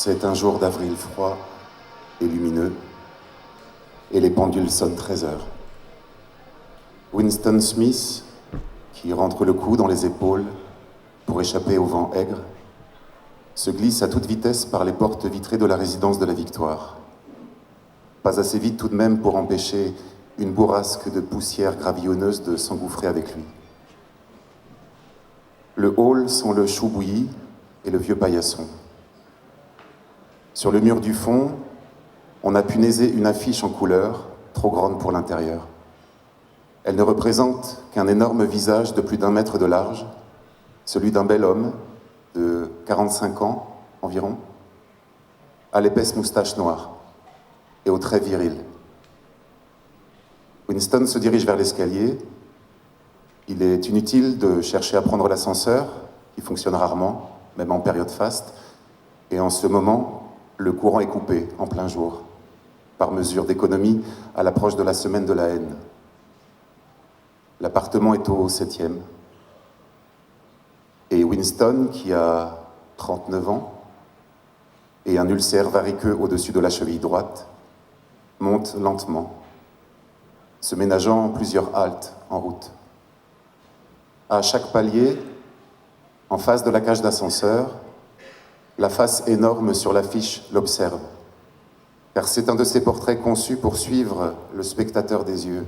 C'est un jour d'avril froid et lumineux, et les pendules sonnent 13 heures. Winston Smith, qui rentre le cou dans les épaules pour échapper au vent aigre, se glisse à toute vitesse par les portes vitrées de la résidence de la Victoire. Pas assez vite tout de même pour empêcher une bourrasque de poussière gravillonneuse de s'engouffrer avec lui. Le hall sent le chou bouilli et le vieux paillasson. Sur le mur du fond, on a punaisé une affiche en couleur, trop grande pour l'intérieur. Elle ne représente qu'un énorme visage de plus d'1 mètre de large, celui d'un bel homme de 45 ans environ, à l'épaisse moustache noire et aux traits virils. Winston se dirige vers l'escalier. Il est inutile de chercher à prendre l'ascenseur, qui fonctionne rarement, même en période faste, et en ce moment, le courant est coupé en plein jour, par mesure d'économie à l'approche de la semaine de la haine. L'appartement est au 7e. Et Winston, qui a 39 ans et un ulcère variqueux au-dessus de la cheville droite, monte lentement, se ménageant plusieurs haltes en route. À chaque palier, en face de la cage d'ascenseur, la face énorme sur l'affiche l'observe, car c'est un de ces portraits conçus pour suivre le spectateur des yeux.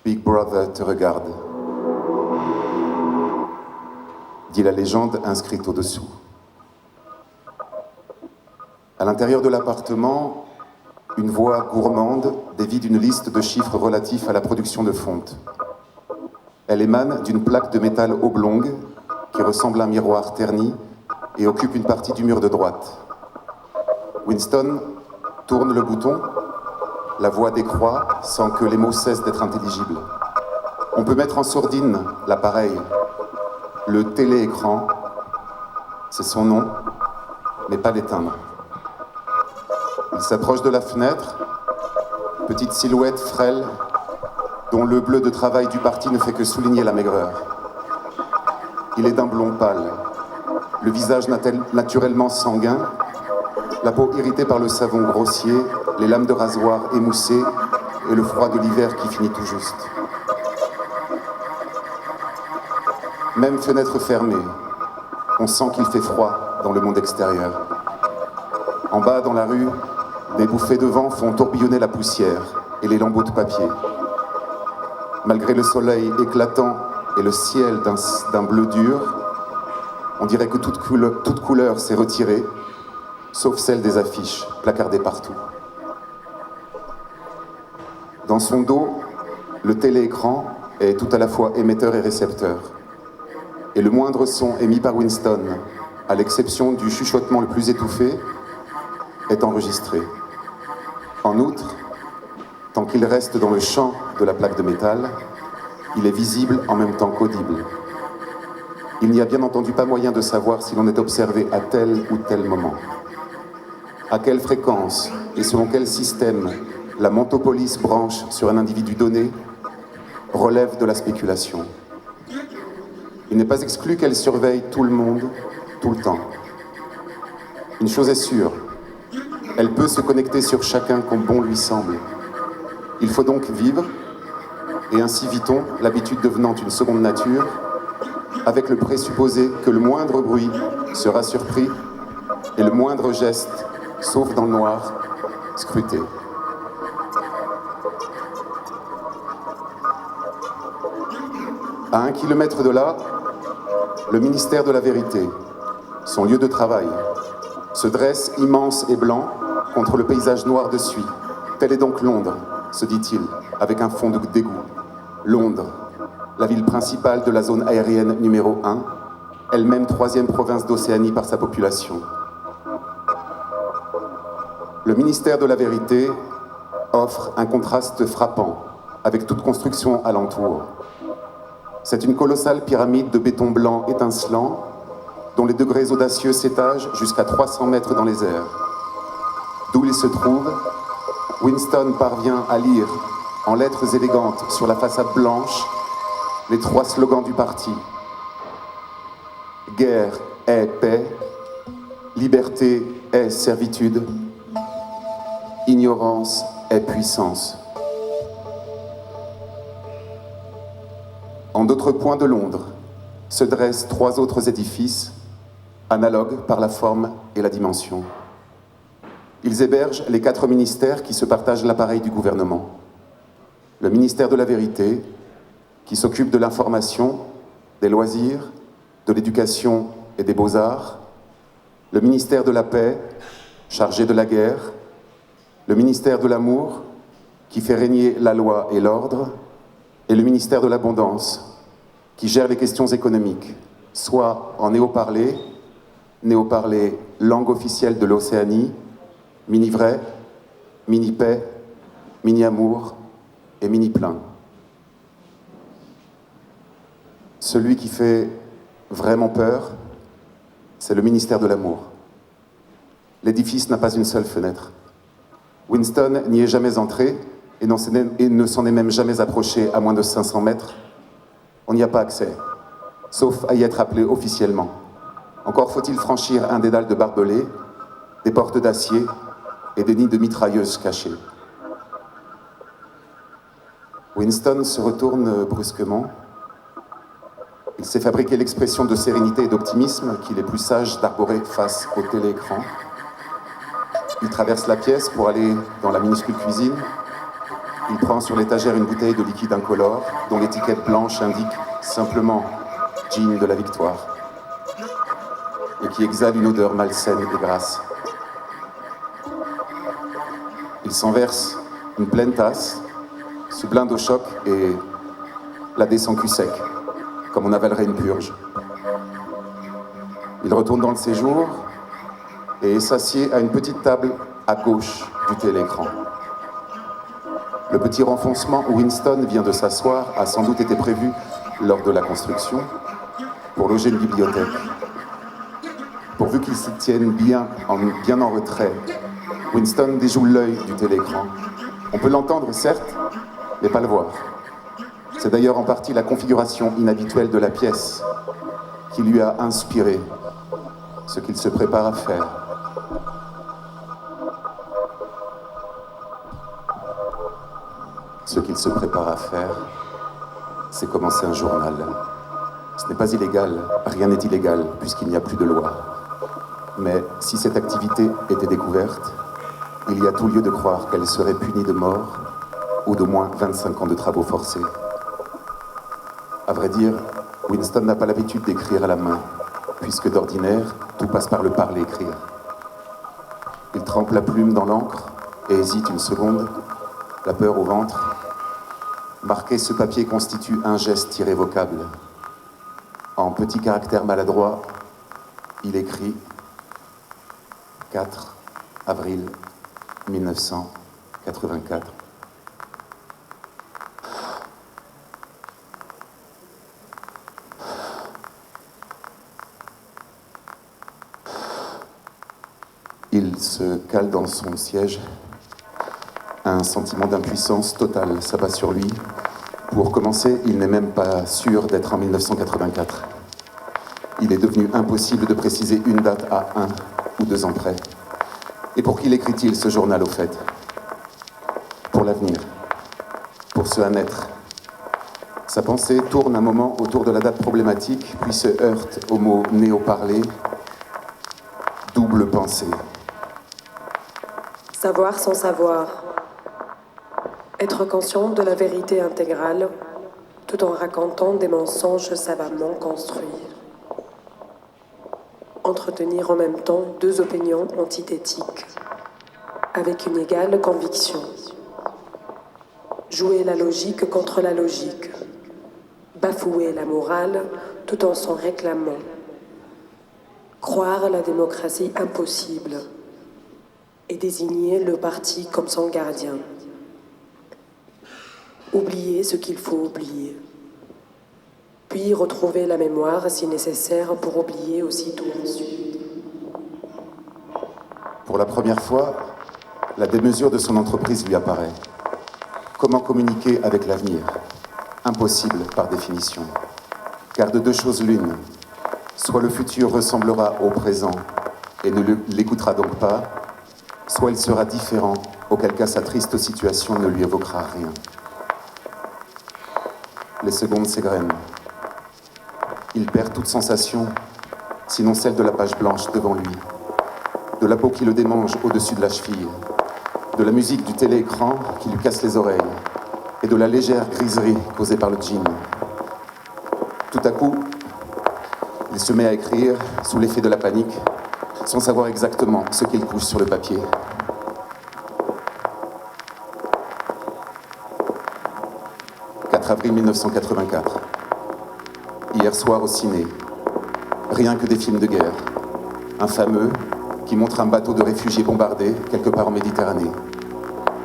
Big Brother te regarde, dit la légende inscrite au-dessous. À l'intérieur de l'appartement, une voix gourmande dévie d'une liste de chiffres relatifs à la production de fonte. Elle émane d'une plaque de métal oblongue qui ressemble à un miroir terni et occupe une partie du mur de droite. Winston tourne le bouton, la voix décroît sans que les mots cessent d'être intelligibles. On peut mettre en sourdine l'appareil. Le téléécran, c'est son nom, mais pas l'éteindre. Il s'approche de la fenêtre, petite silhouette frêle, dont le bleu de travail du parti ne fait que souligner la maigreur. Il est d'un blond pâle, le visage naturellement sanguin, la peau irritée par le savon grossier, les lames de rasoir émoussées et le froid de l'hiver qui finit tout juste. Même fenêtre fermée, on sent qu'il fait froid dans le monde extérieur. En bas, dans la rue, des bouffées de vent font tourbillonner la poussière et les lambeaux de papier. Malgré le soleil éclatant et le ciel d'un bleu dur, on dirait que toute couleur s'est retirée, sauf celle des affiches, placardées partout. Dans son dos, le téléécran est tout à la fois émetteur et récepteur. Et le moindre son émis par Winston, à l'exception du chuchotement le plus étouffé, est enregistré. En outre, tant qu'il reste dans le champ de la plaque de métal, il est visible en même temps qu'audible. Il n'y a bien entendu pas moyen de savoir si l'on est observé à tel ou tel moment. À quelle fréquence et selon quel système la Mantopolis branche sur un individu donné relève de la spéculation. Il n'est pas exclu qu'elle surveille tout le monde, tout le temps. Une chose est sûre, elle peut se connecter sur chacun comme bon lui semble. Il faut donc vivre, et ainsi vit-on, l'habitude devenant une seconde nature, avec le présupposé que le moindre bruit sera surpris et le moindre geste, sauf dans le noir, scruté. À 1 kilomètre de là, le ministère de la Vérité, son lieu de travail, se dresse immense et blanc contre le paysage noir de Suie. Telle est donc Londres, se dit-il, avec un fond de dégoût. Londres, la ville principale de la zone aérienne numéro 1, elle-même 3e province d'Océanie par sa population. Le ministère de la Vérité offre un contraste frappant avec toute construction alentour. C'est une colossale pyramide de béton blanc étincelant dont les degrés audacieux s'étagent jusqu'à 300 mètres dans les airs. D'où il se trouve, Winston parvient à lire en lettres élégantes sur la façade blanche les 3 slogans du parti. Guerre est paix, Liberté est servitude, ignorance est puissance. En d'autres points de Londres se dressent 3 autres édifices, analogues par la forme et la dimension. Ils hébergent les 4 ministères qui se partagent l'appareil du gouvernement. Le ministère de la Vérité, qui s'occupe de l'information, des loisirs, de l'éducation et des beaux-arts. Le ministère de la Paix, chargé de la guerre. Le ministère de l'Amour, qui fait régner la loi et l'ordre. Et le ministère de l'Abondance, qui gère les questions économiques, soit en néo-parlé, langue officielle de l'Océanie, mini-vrai, mini-paix, mini-amour et mini-plein. Celui qui fait vraiment peur, c'est le ministère de l'Amour. L'édifice n'a pas une seule fenêtre. Winston n'y est jamais entré et ne s'en est même jamais approché à moins de 500 mètres. On n'y a pas accès, sauf à y être appelé officiellement. Encore faut-il franchir un dédale de barbelés, des portes d'acier et des nids de mitrailleuses cachés. Winston se retourne brusquement. Il s'est fabriqué l'expression de sérénité et d'optimisme qu'il est plus sage d'arborer face au téléécran. Il traverse la pièce pour aller dans la minuscule cuisine. Il prend sur l'étagère une bouteille de liquide incolore dont l'étiquette blanche indique simplement « Gin de la victoire » et qui exhale une odeur malsaine et grasse. Il s'en verse une pleine tasse, se blinde au choc et la descend cul sec, comme on avalerait une purge. Il retourne dans le séjour et s'assied à une petite table à gauche du téléécran. Le petit renfoncement où Winston vient de s'asseoir a sans doute été prévu lors de la construction pour loger une bibliothèque. Pourvu qu'il s'y tienne bien en retrait, Winston déjoue l'œil du téléécran. On peut l'entendre, certes, mais pas le voir. C'est d'ailleurs en partie la configuration inhabituelle de la pièce qui lui a inspiré ce qu'il se prépare à faire. Ce qu'il se prépare à faire, c'est commencer un journal. Ce n'est pas illégal, rien n'est illégal, puisqu'il n'y a plus de loi. Mais si cette activité était découverte, il y a tout lieu de croire qu'elle serait punie de mort ou d'au moins 25 ans de travaux forcés. À vrai dire, Winston n'a pas l'habitude d'écrire à la main, puisque d'ordinaire, tout passe par le parler-écrire. Il trempe la plume dans l'encre et hésite une seconde, la peur au ventre. Marquer ce papier constitue un geste irrévocable. En petits caractères maladroits, il écrit 4 avril 1984. Il se cale dans son siège. Un sentiment d'impuissance totale s'abat sur lui. Pour commencer, il n'est même pas sûr d'être en 1984. Il est devenu impossible de préciser une date à 1 ou 2 ans près. Et pour qui l'écrit-il ce journal au fait? Pour l'avenir, pour ce à naître. Sa pensée tourne un moment autour de la date problématique, puis se heurte au mot néo-parlé, double pensée. Savoir sans savoir. Être conscient de la vérité intégrale, tout en racontant des mensonges savamment construits. Entretenir en même temps 2 opinions antithétiques, avec une égale conviction. Jouer la logique contre la logique. Bafouer la morale tout en s'en réclamant. Croire la démocratie impossible et désigner le parti comme son gardien. Oublier ce qu'il faut oublier. Puis retrouver la mémoire si nécessaire pour oublier aussitôt ensuite. Pour la première fois, la démesure de son entreprise lui apparaît. Comment communiquer avec l'avenir? Impossible par définition. Car de 2 choses l'une, soit le futur ressemblera au présent et ne l'écoutera donc pas, soit il sera différent, auquel cas sa triste situation ne lui évoquera rien. Les secondes s'égrènent. Il perd toute sensation, sinon celle de la page blanche devant lui, de la peau qui le démange au-dessus de la cheville, de la musique du téléécran qui lui casse les oreilles, et de la légère griserie causée par le jean. Tout à coup, il se met à écrire, sous l'effet de la panique, sans savoir exactement ce qu'il couche sur le papier. « 4 avril 1984. Hier soir au ciné. Rien que des films de guerre. Un fameux qui montre un bateau de réfugiés bombardé quelque part en Méditerranée.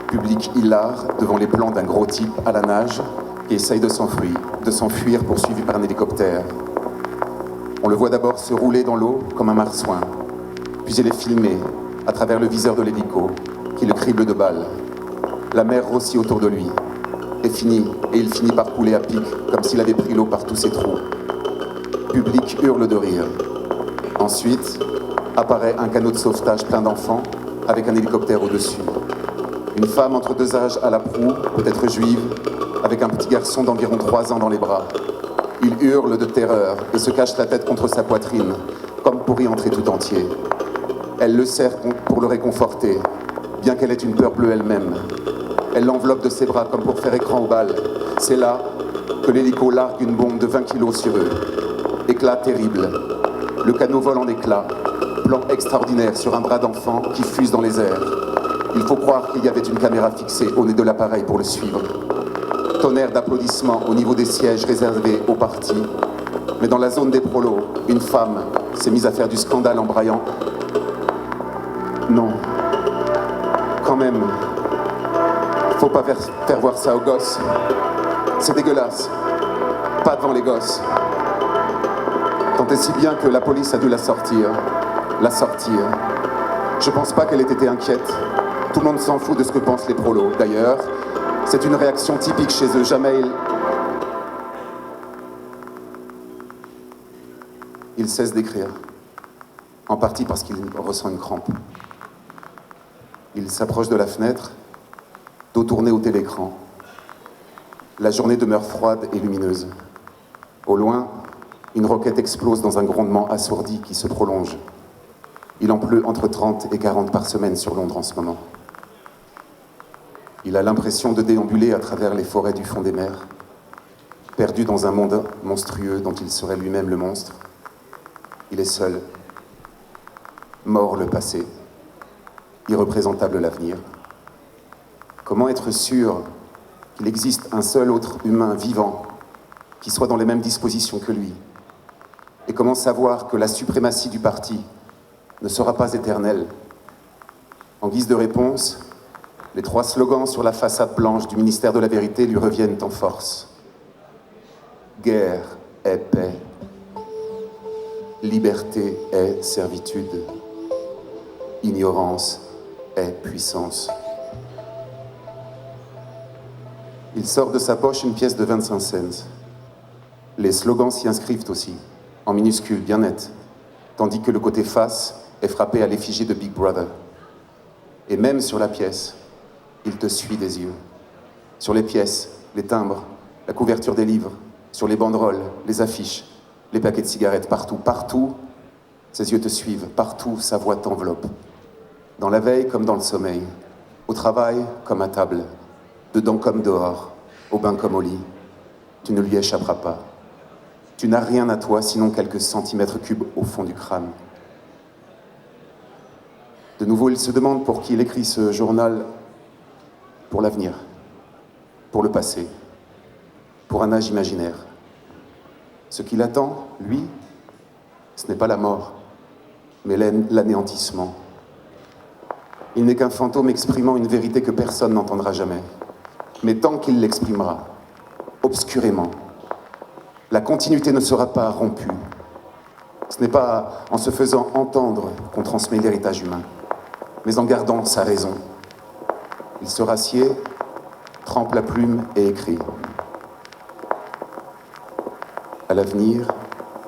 Public hilar devant les plans d'un gros type à la nage qui essaye de s'enfuir poursuivi par un hélicoptère. On le voit d'abord se rouler dans l'eau comme un marsouin. Puis il est filmé à travers le viseur de l'hélico qui le crible de balles. La mer rossit autour de lui. Et il finit par couler à pic comme s'il avait pris l'eau par tous ses trous. Public hurle de rire. Ensuite, apparaît un canot de sauvetage plein d'enfants avec un hélicoptère au-dessus. Une femme entre deux âges à la proue, peut-être juive, avec un petit garçon d'environ 3 ans dans les bras. Il hurle de terreur et se cache la tête contre sa poitrine, comme pour y entrer tout entier. Elle le serre pour le réconforter, bien qu'elle ait une peur bleue elle-même. Elle l'enveloppe de ses bras comme pour faire écran aux balles. C'est là que l'hélico largue une bombe de 20 kilos sur eux. Éclat terrible. Le canot vole en éclats. Plan extraordinaire sur un bras d'enfant qui fuse dans les airs. Il faut croire qu'il y avait une caméra fixée au nez de l'appareil pour le suivre. Tonnerre d'applaudissements au niveau des sièges réservés aux partis. Mais dans la zone des prolos, une femme s'est mise à faire du scandale en braillant. Non. Quand même. Faut pas faire voir ça aux gosses. C'est dégueulasse. Pas devant les gosses. Tant et si bien que la police a dû la sortir. Je pense pas qu'elle ait été inquiète. Tout le monde s'en fout de ce que pensent les prolos. D'ailleurs, c'est une réaction typique chez eux. Jamais il cesse d'écrire. En partie parce qu'il ressent une crampe. Il s'approche de la fenêtre, dos tourné au télécran. La journée demeure froide et lumineuse. Au loin, une roquette explose dans un grondement assourdi qui se prolonge. Il en pleut entre 30 et 40 par semaine sur Londres en ce moment. Il a l'impression de déambuler à travers les forêts du fond des mers, perdu dans un monde monstrueux dont il serait lui-même le monstre. Il est seul, mort le passé, irreprésentable l'avenir. Comment être sûr qu'il existe un seul autre humain vivant qui soit dans les mêmes dispositions que lui? Et comment savoir que la suprématie du parti ne sera pas éternelle? En guise de réponse, les 3 slogans sur la façade blanche du ministère de la Vérité lui reviennent en force. Guerre est paix. Liberté est servitude. Ignorance est puissance. Il sort de sa poche une pièce de 25 cents. Les slogans s'y inscrivent aussi, en minuscules bien nettes, tandis que le côté face est frappé à l'effigie de Big Brother. Et même sur la pièce, il te suit des yeux. Sur les pièces, les timbres, la couverture des livres, sur les banderoles, les affiches, les paquets de cigarettes, partout, ses yeux te suivent, partout sa voix t'enveloppe. Dans la veille comme dans le sommeil, au travail comme à table, dedans comme dehors, au bain comme au lit, tu ne lui échapperas pas. Tu n'as rien à toi sinon quelques centimètres cubes au fond du crâne. De nouveau, il se demande pour qui il écrit ce journal. Pour l'avenir, pour le passé, pour un âge imaginaire. Ce qui l'attend, lui, ce n'est pas la mort, mais l'anéantissement. Il n'est qu'un fantôme exprimant une vérité que personne n'entendra jamais. Mais tant qu'il l'exprimera, obscurément, la continuité ne sera pas rompue. Ce n'est pas en se faisant entendre qu'on transmet l'héritage humain, mais en gardant sa raison. Il se rassied, trempe la plume et écrit. À l'avenir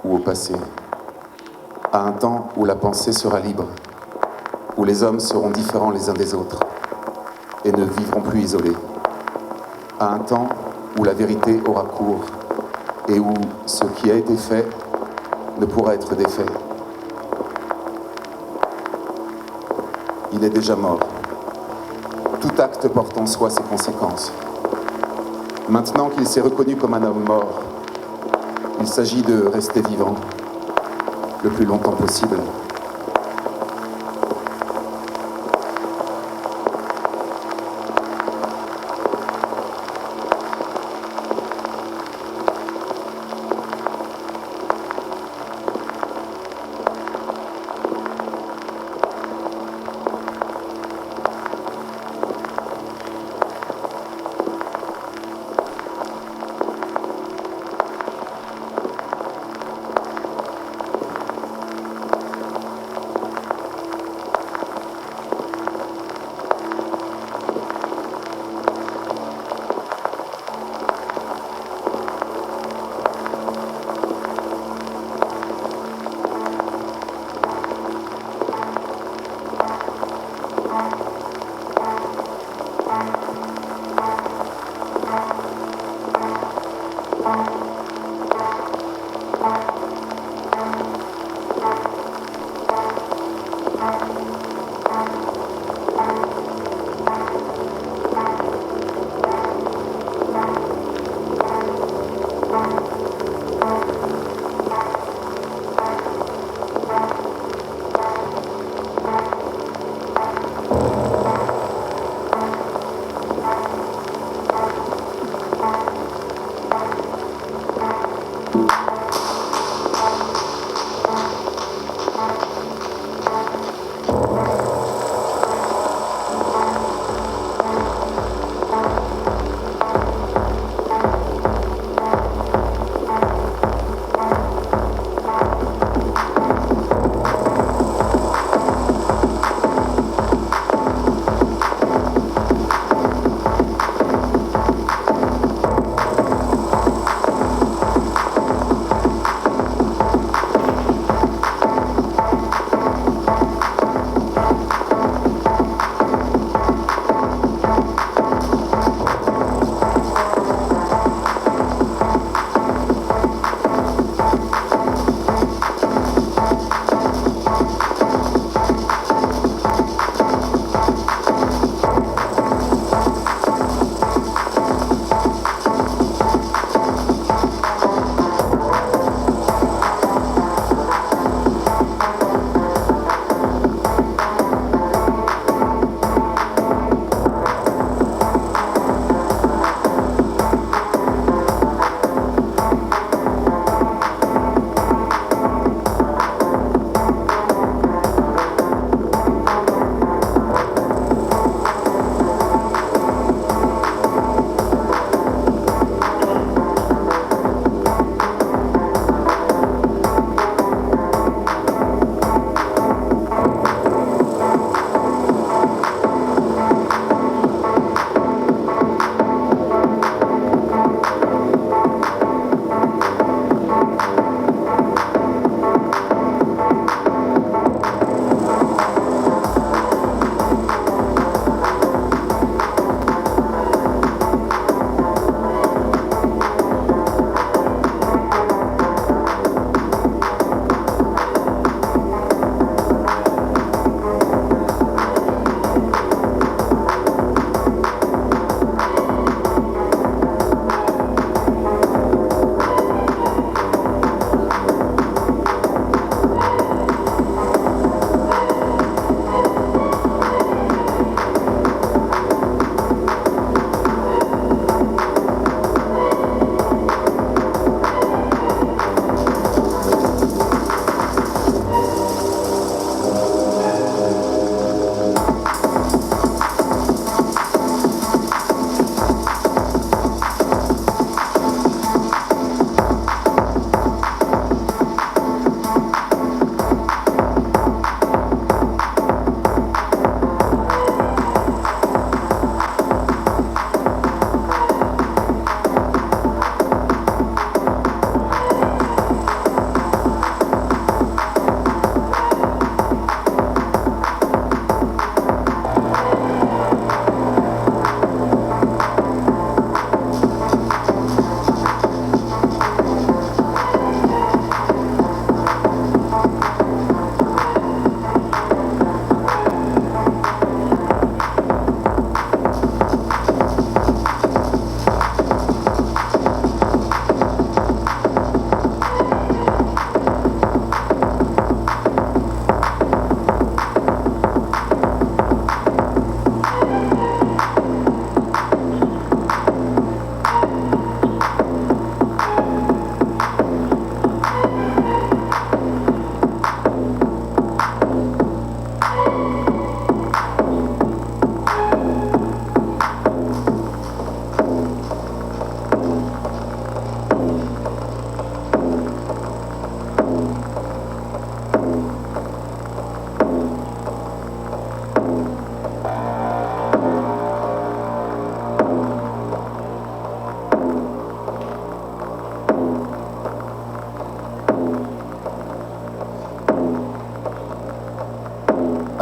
ou au passé, à un temps où la pensée sera libre, où les hommes seront différents les uns des autres et ne vivront plus isolés, à un temps où la vérité aura cours et où ce qui a été fait ne pourra être défait. Il est déjà mort. Tout acte porte en soi ses conséquences. Maintenant qu'il s'est reconnu comme un homme mort, il s'agit de rester vivant le plus longtemps possible.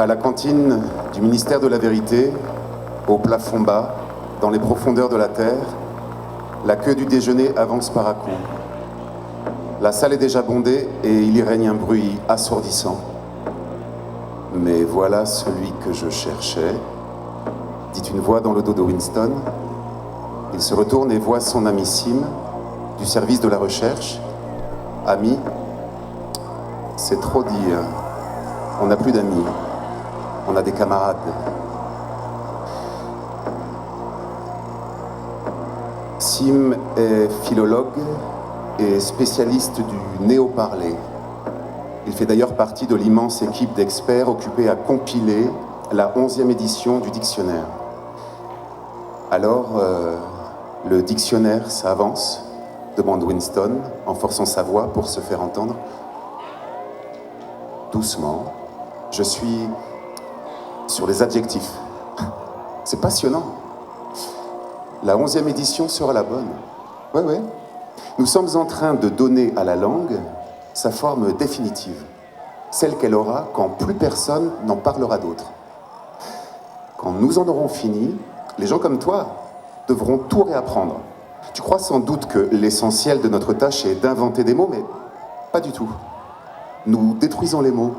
À la cantine du ministère de la Vérité, au plafond bas, dans les profondeurs de la terre, la queue du déjeuner avance par à coups. La salle est déjà bondée et il y règne un bruit assourdissant. Mais voilà celui que je cherchais, dit une voix dans le dos de Winston. Il se retourne et voit son ami Sim, du service de la recherche. Ami, c'est trop dire. On n'a plus d'amis, on a des camarades. Sim est philologue et spécialiste du néo-parler. Il fait d'ailleurs partie de l'immense équipe d'experts occupée à compiler la 11e édition du dictionnaire. Alors, le dictionnaire s'avance, demande Winston, en forçant sa voix pour se faire entendre. Doucement, je suis sur les adjectifs. C'est passionnant. La 11e édition sera la bonne. Ouais. Nous sommes en train de donner à la langue sa forme définitive, celle qu'elle aura quand plus personne n'en parlera d'autre. Quand nous en aurons fini, les gens comme toi devront tout réapprendre. Tu crois sans doute que l'essentiel de notre tâche est d'inventer des mots, mais pas du tout. Nous détruisons les mots.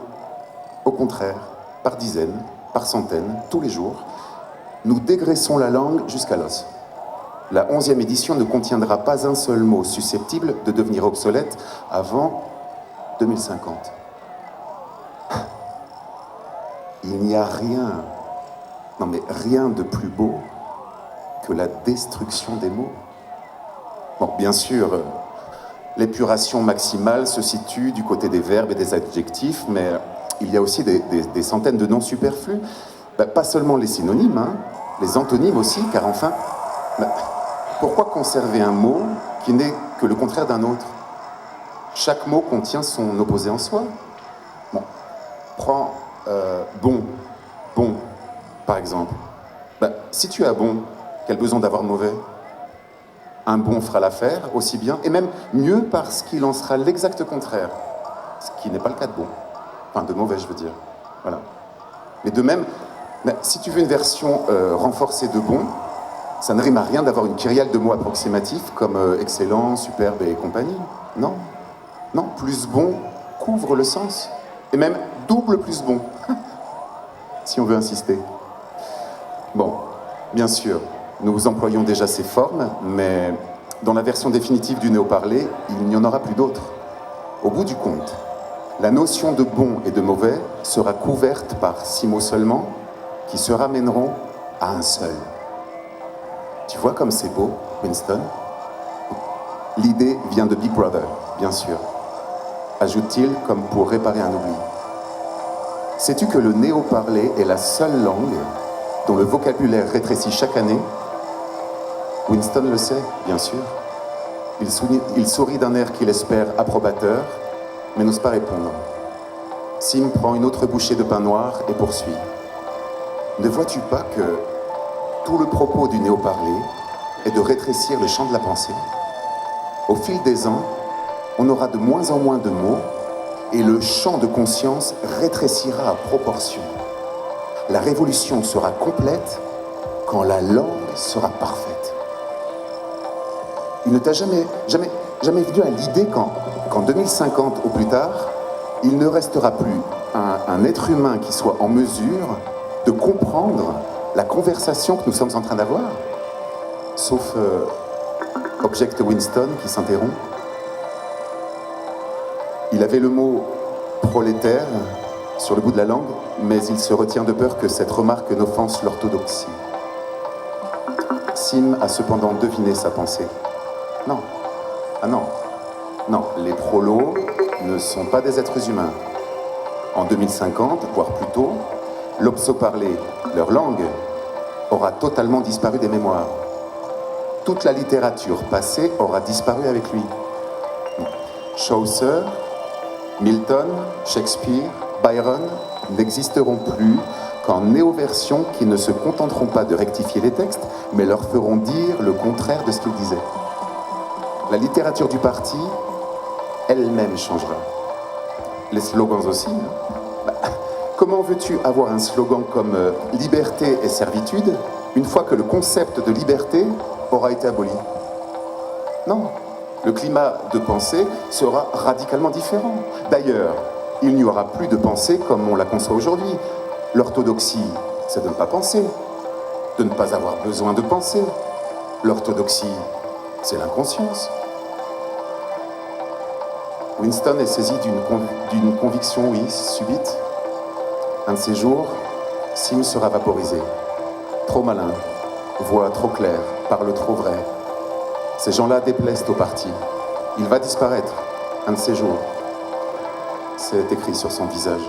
Au contraire, par dizaines, par centaines, tous les jours, nous dégraissons la langue jusqu'à l'os. La 11e édition ne contiendra pas un seul mot susceptible de devenir obsolète avant 2050. Il n'y a rien, non mais rien de plus beau que la destruction des mots. Bon, bien sûr, l'épuration maximale se situe du côté des verbes et des adjectifs, mais il y a aussi des centaines de noms superflus. Pas seulement les synonymes, hein, les antonymes aussi, car enfin, pourquoi conserver un mot qui n'est que le contraire d'un autre? Chaque mot contient son opposé en soi. Bon, prends bon, par exemple. Si tu as bon, quel besoin d'avoir mauvais? Un bon fera l'affaire aussi bien, et même mieux parce qu'il en sera l'exact contraire, ce qui n'est pas le cas de bon. Enfin, de mauvais, je veux dire. Voilà. Mais de même, si tu veux une version renforcée de bon, ça ne rime à rien d'avoir une kyrielle de mots approximatifs comme excellent, superbe et compagnie. Non, plus bon couvre le sens. Et même double plus bon, si on veut insister. Bon, bien sûr, nous employons déjà ces formes, mais dans la version définitive du néo-parler, il n'y en aura plus d'autres. Au bout du compte, la notion de bon et de mauvais sera couverte par 6 mots seulement, qui se ramèneront à un seul. Tu vois comme c'est beau, Winston? L'idée vient de Big Brother, bien sûr, ajoute-t-il comme pour réparer un oubli. Sais-tu que le néo-parler est la seule langue dont le vocabulaire rétrécit chaque année? Winston le sait, bien sûr. Il sourit d'un air qu'il espère approbateur, mais n'ose pas répondre. Sim prend une autre bouchée de pain noir et poursuit. Ne vois-tu pas que tout le propos du néo-parler est de rétrécir le champ de la pensée? Au fil des ans, on aura de moins en moins de mots et le champ de conscience rétrécira à proportion. La révolution sera complète quand la langue sera parfaite. Il ne t'a jamais venu à l'idée qu'en 2050 au plus tard, il ne restera plus un être humain qui soit en mesure de comprendre la conversation que nous sommes en train d'avoir? Sauf, objecte Winston qui s'interrompt. Il avait le mot prolétaire sur le bout de la langue, mais il se retient de peur que cette remarque n'offense l'orthodoxie. Sim a cependant deviné sa pensée. Non. Ah non. Non, les prolos ne sont pas des êtres humains. En 2050, voire plus tôt, l'obso-parlé, leur langue, aura totalement disparu des mémoires. Toute la littérature passée aura disparu avec lui. Chaucer, Milton, Shakespeare, Byron n'existeront plus qu'en néo-versions qui ne se contenteront pas de rectifier les textes, mais leur feront dire le contraire de ce qu'ils disaient. La littérature du parti, elle-même changera. Les slogans aussi. Comment veux-tu avoir un slogan comme liberté et servitude une fois que le concept de liberté aura été aboli? Non. Le climat de pensée sera radicalement différent. D'ailleurs, il n'y aura plus de pensée comme on la conçoit aujourd'hui. L'orthodoxie, c'est de ne pas penser, de ne pas avoir besoin de penser. L'orthodoxie, c'est l'inconscience. Winston est saisi d'une conviction, oui, subite. Un de ces jours, Sim sera vaporisé. Trop malin, voix trop claire, parle trop vrai. Ces gens-là déplaisent au parti. Il va disparaître, un de ces jours. C'est écrit sur son visage.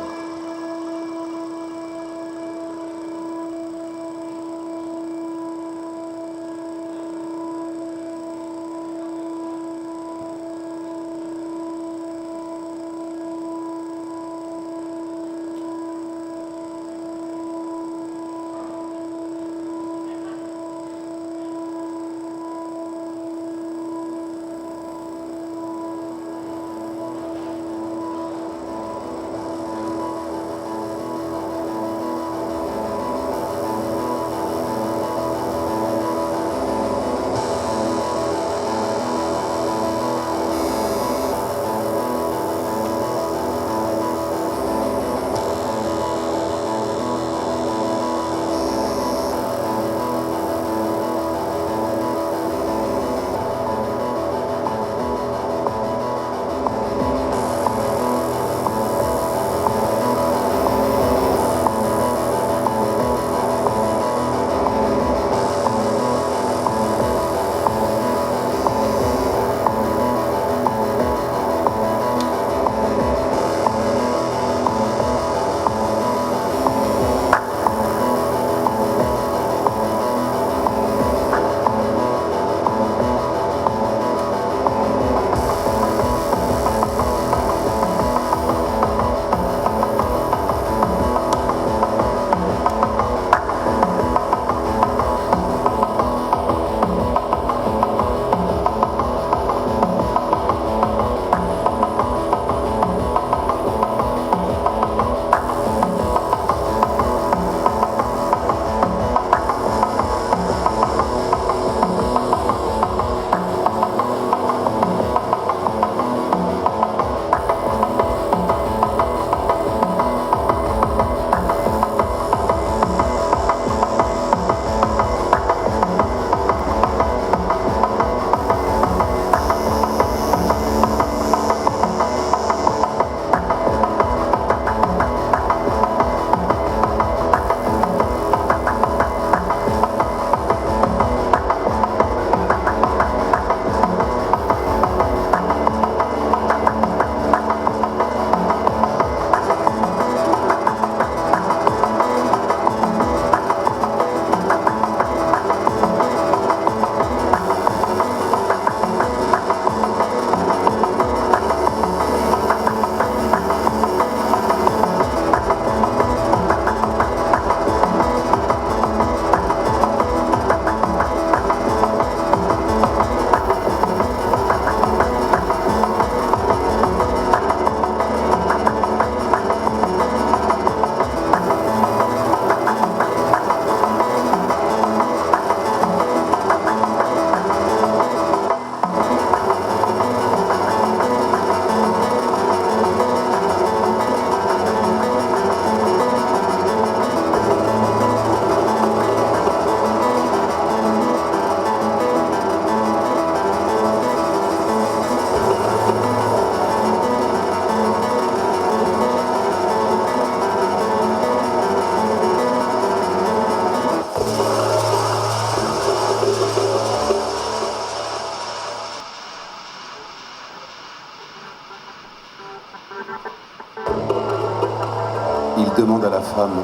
Il demande à la femme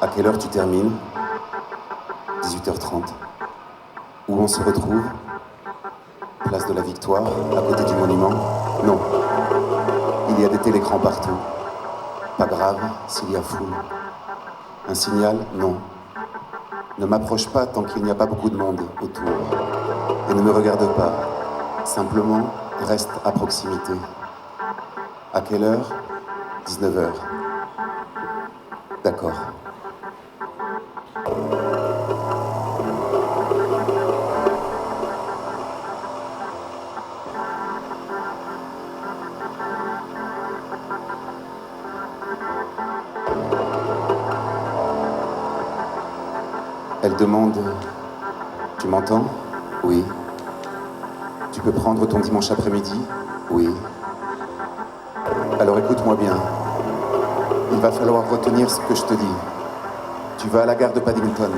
à quelle heure tu termines. 18h30. Où on se retrouve? Place de la Victoire, à côté du monument? Non. Il y a des télécrans partout. Pas grave s'il y a foule. Un signal? Non. Ne m'approche pas tant qu'il n'y a pas beaucoup de monde autour. Et ne me regarde pas. Simplement, reste à proximité. À quelle heure? 19h. D'accord. Elle demande... Tu m'entends? Oui. Tu peux prendre ton dimanche après-midi? Oui. Alors écoute-moi bien. Il va falloir retenir ce que je te dis. Tu vas à la gare de Paddington.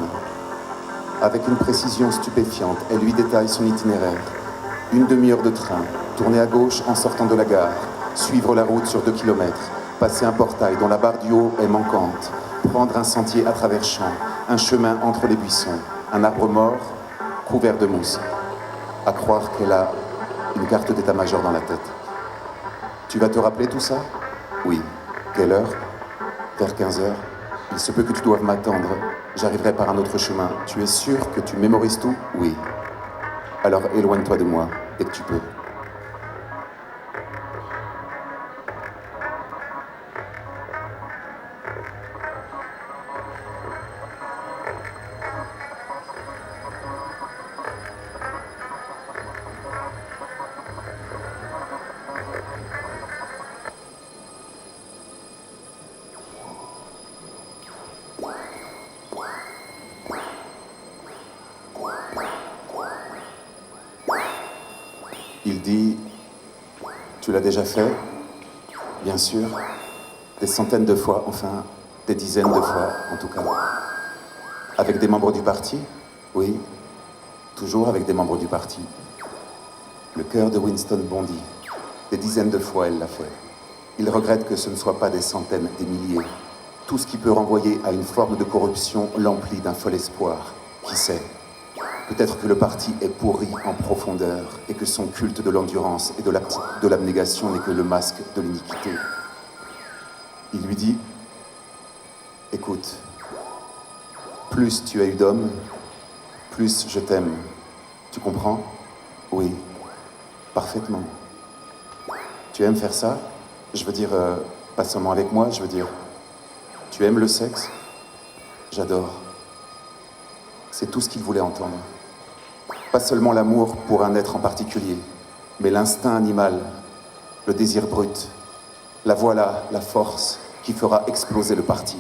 Avec une précision stupéfiante, elle lui détaille son itinéraire. Une demi-heure de train, tourner à gauche en sortant de la gare, suivre la route sur 2 kilomètres, passer un portail dont la barre du haut est manquante, prendre un sentier à travers champs, un chemin entre les buissons, un arbre mort couvert de mousse. À croire qu'elle a une carte d'état-major dans la tête. Tu vas te rappeler tout ça? Oui. Quelle heure? Vers 15 heures. Il se peut que tu doives m'attendre. J'arriverai par un autre chemin. Tu es sûr que tu mémorises tout? Oui. Alors éloigne-toi de moi, dès que tu peux. Il dit, tu l'as déjà fait? Bien sûr. Des centaines de fois, enfin, des dizaines de fois, en tout cas. Avec des membres du parti? Oui. Toujours avec des membres du parti. Le cœur de Winston bondit. Des dizaines de fois, elle l'a fait. Il regrette que ce ne soit pas des centaines, des milliers. Tout ce qui peut renvoyer à une forme de corruption l'emplit d'un fol espoir. Qui sait? Peut-être que le parti est pourri en profondeur et que son culte de l'endurance et de l'abnégation n'est que le masque de l'iniquité. Il lui dit, écoute, plus tu as eu d'hommes, plus je t'aime. Tu comprends? Oui, parfaitement. Tu aimes faire ça? Je veux dire, pas seulement avec moi, je veux dire, tu aimes le sexe? J'adore. C'est tout ce qu'il voulait entendre. Pas seulement l'amour pour un être en particulier, mais l'instinct animal, le désir brut. La voilà, la force qui fera exploser le parti.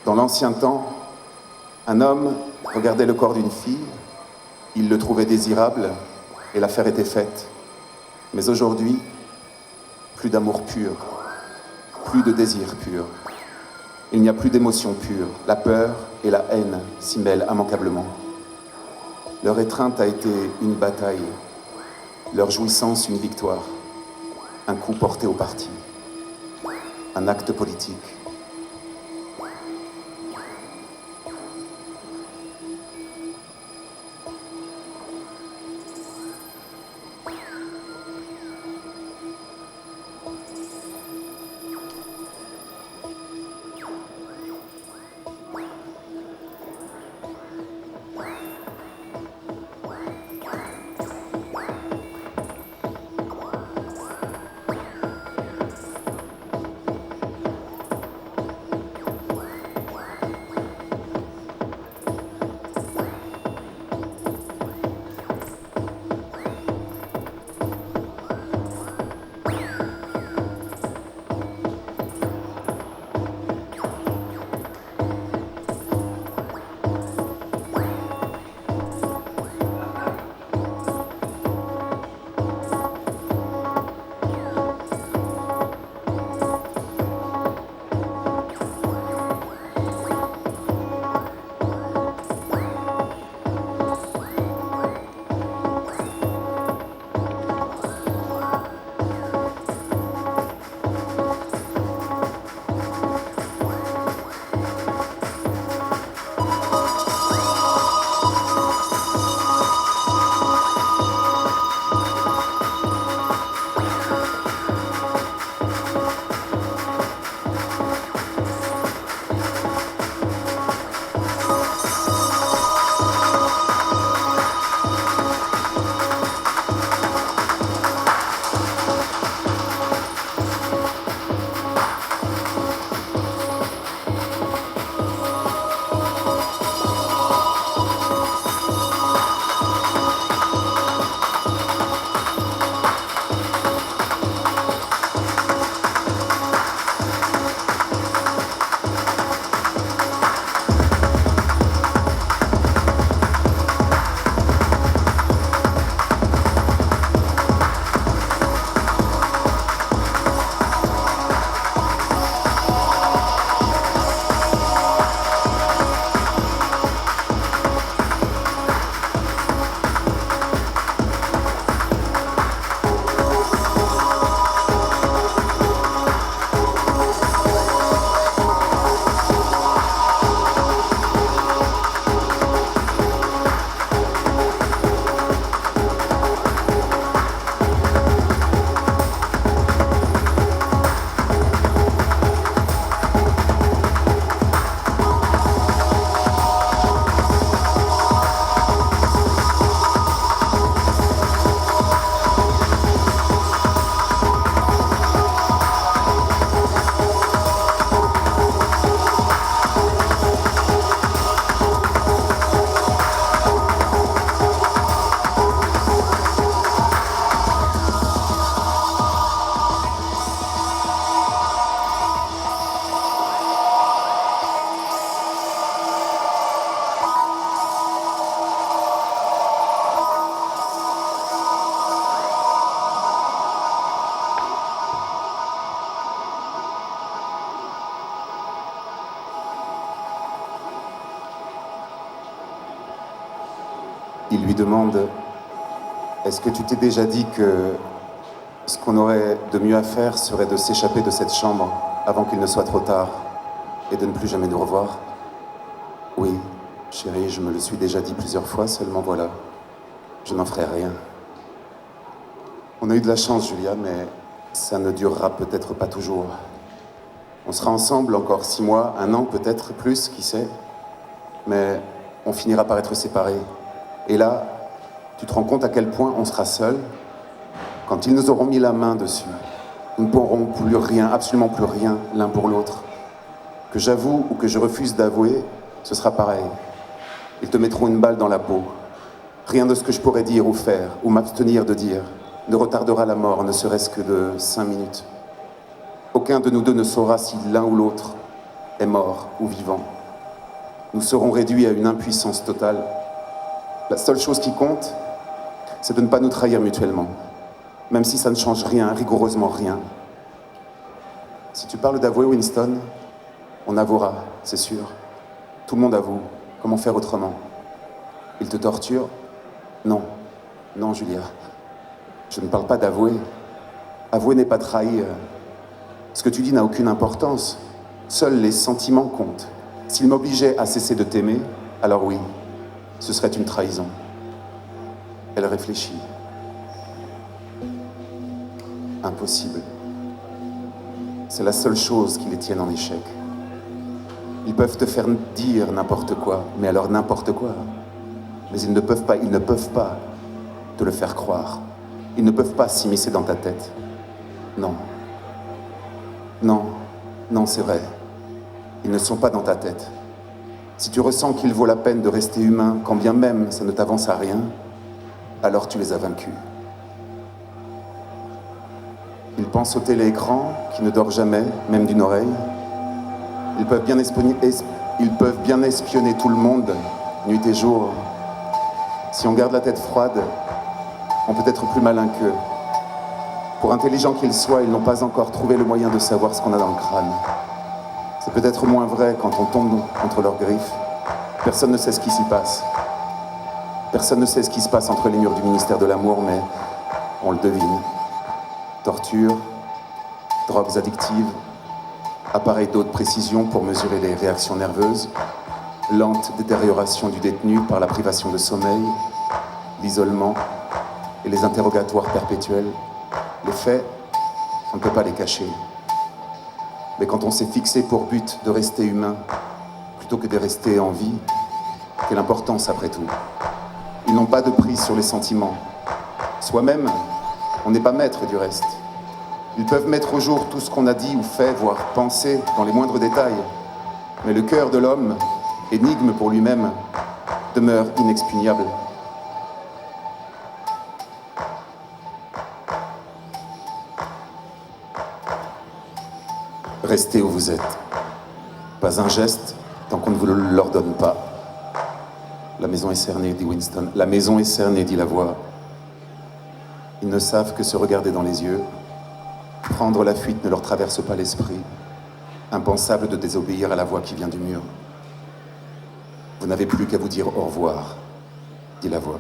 Dans l'ancien temps, un homme regardait le corps d'une fille, il le trouvait désirable et l'affaire était faite. Mais aujourd'hui, plus d'amour pur, plus de désir pur. Il n'y a plus d'émotion pure. La peur et la haine s'y mêlent immanquablement. Leur étreinte a été une bataille, leur jouissance une victoire, un coup porté au parti, un acte politique. lui demande « Est-ce que tu t'es déjà dit que ce qu'on aurait de mieux à faire serait de s'échapper de cette chambre avant qu'il ne soit trop tard et de ne plus jamais nous revoir ?» Oui, chérie, je me le suis déjà dit plusieurs fois, seulement voilà, je n'en ferai rien. On a eu de la chance, Julia, mais ça ne durera peut-être pas toujours. On sera ensemble encore 6 mois, 1 an peut-être, plus, qui sait. Mais on finira par être séparés. Et là, tu te rends compte à quel point on sera seuls quand ils nous auront mis la main dessus. Nous ne pourrons plus rien, absolument plus rien, l'un pour l'autre. Que j'avoue ou que je refuse d'avouer, ce sera pareil. Ils te mettront une balle dans la peau. Rien de ce que je pourrais dire ou faire, ou m'abstenir de dire, ne retardera la mort, ne serait-ce que de 5 minutes. Aucun de nous deux ne saura si l'un ou l'autre est mort ou vivant. Nous serons réduits à une impuissance totale. La seule chose qui compte, c'est de ne pas nous trahir mutuellement, même si ça ne change rien, rigoureusement rien. Si tu parles d'avouer, Winston, on avouera, c'est sûr. Tout le monde avoue. Comment faire autrement? Il te torture? Non. Non, Julia. Je ne parle pas d'avouer. Avouer n'est pas trahir. Ce que tu dis n'a aucune importance. Seuls les sentiments comptent. S'il m'obligeait à cesser de t'aimer, alors oui, ce serait une trahison. Elle réfléchit. Impossible. C'est la seule chose qui les tienne en échec. Ils peuvent te faire dire n'importe quoi, mais alors n'importe quoi. Mais ils ne peuvent pas te le faire croire. Ils ne peuvent pas s'immiscer dans ta tête. Non. Non, non, c'est vrai. Ils ne sont pas dans ta tête. Si tu ressens qu'il vaut la peine de rester humain, quand bien même ça ne t'avance à rien, alors tu les as vaincus. Ils pensent au téléécran qui ne dort jamais, même d'une oreille. Ils peuvent bien espionner tout le monde, nuit et jour. Si on garde la tête froide, on peut être plus malin qu'eux. Pour intelligents qu'ils soient, ils n'ont pas encore trouvé le moyen de savoir ce qu'on a dans le crâne. C'est peut-être moins vrai quand on tombe entre leurs griffes. Personne ne sait ce qui s'y passe. Personne ne sait ce qui se passe entre les murs du ministère de l'Amour, mais on le devine. Torture, drogues addictives, appareils d'haute précision pour mesurer les réactions nerveuses, lente détérioration du détenu par la privation de sommeil, l'isolement et les interrogatoires perpétuels. Les faits, on ne peut pas les cacher. Mais quand on s'est fixé pour but de rester humain, plutôt que de rester en vie, quelle importance après tout? Ils n'ont pas de prise sur les sentiments. Soi-même, on n'est pas maître du reste. Ils peuvent mettre au jour tout ce qu'on a dit ou fait, voire pensé dans les moindres détails. Mais le cœur de l'homme, énigme pour lui-même, demeure inexpugnable. Restez où vous êtes. Pas un geste tant qu'on ne vous l'ordonne pas. La maison est cernée, dit Winston. La maison est cernée, dit la voix. Ils ne savent que se regarder dans les yeux. Prendre la fuite ne leur traverse pas l'esprit. Impensable de désobéir à la voix qui vient du mur. Vous n'avez plus qu'à vous dire au revoir, dit la voix.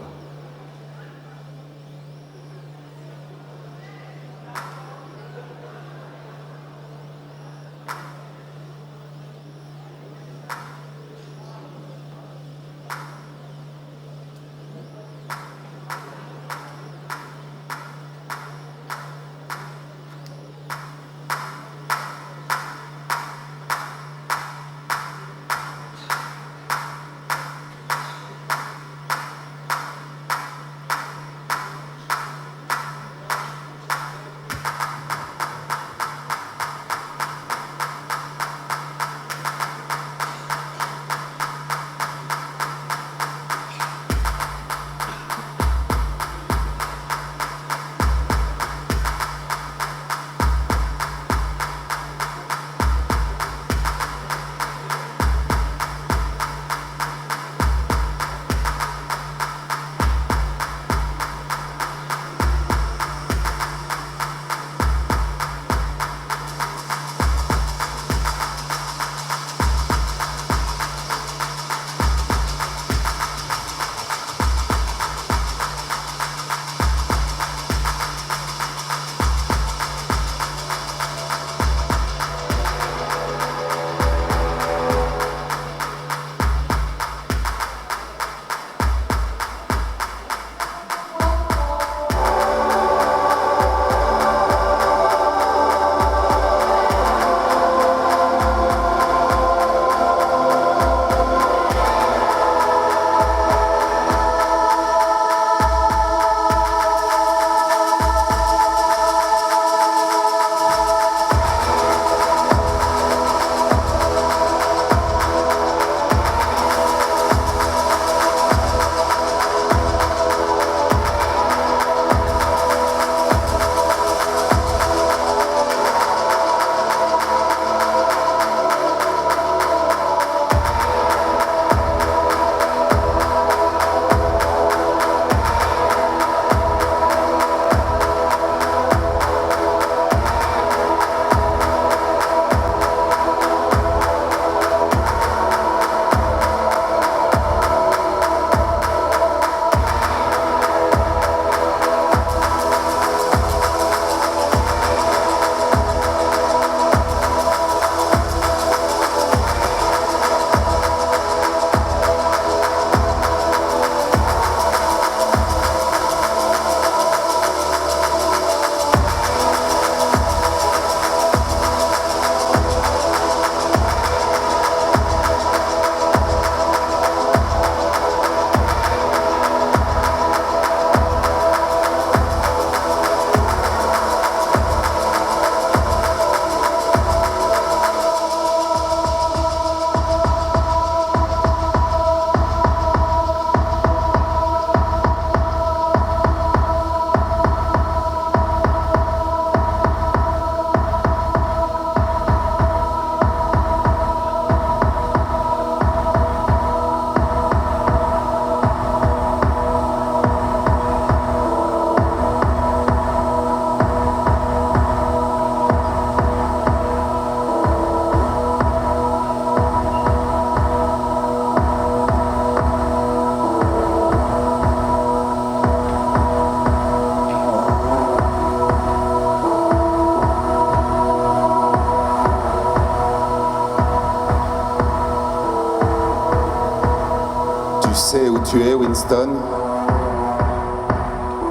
Winston?